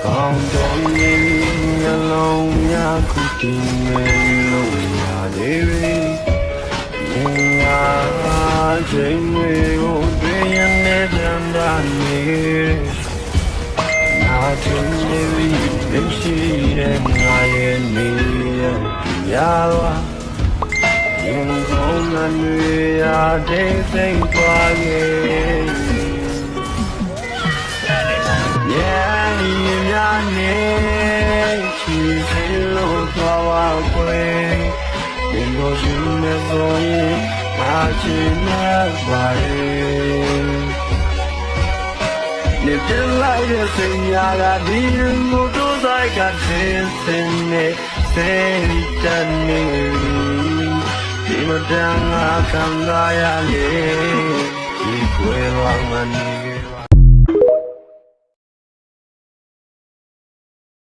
ကောင်းတော်ရင်နှလုံးများခုတည်နေလို့ရတယ်ငါချိန်တွေကိုတွေ့ရတဲ့တန်တာနေနာချင်နေပြီရှိတဲ့ငါရဲ့နေရပါရင်ကောင်းနေရတဲ့စိတ်သွားရဲ့ Di madang akan gaya ni, di kue wangan ni.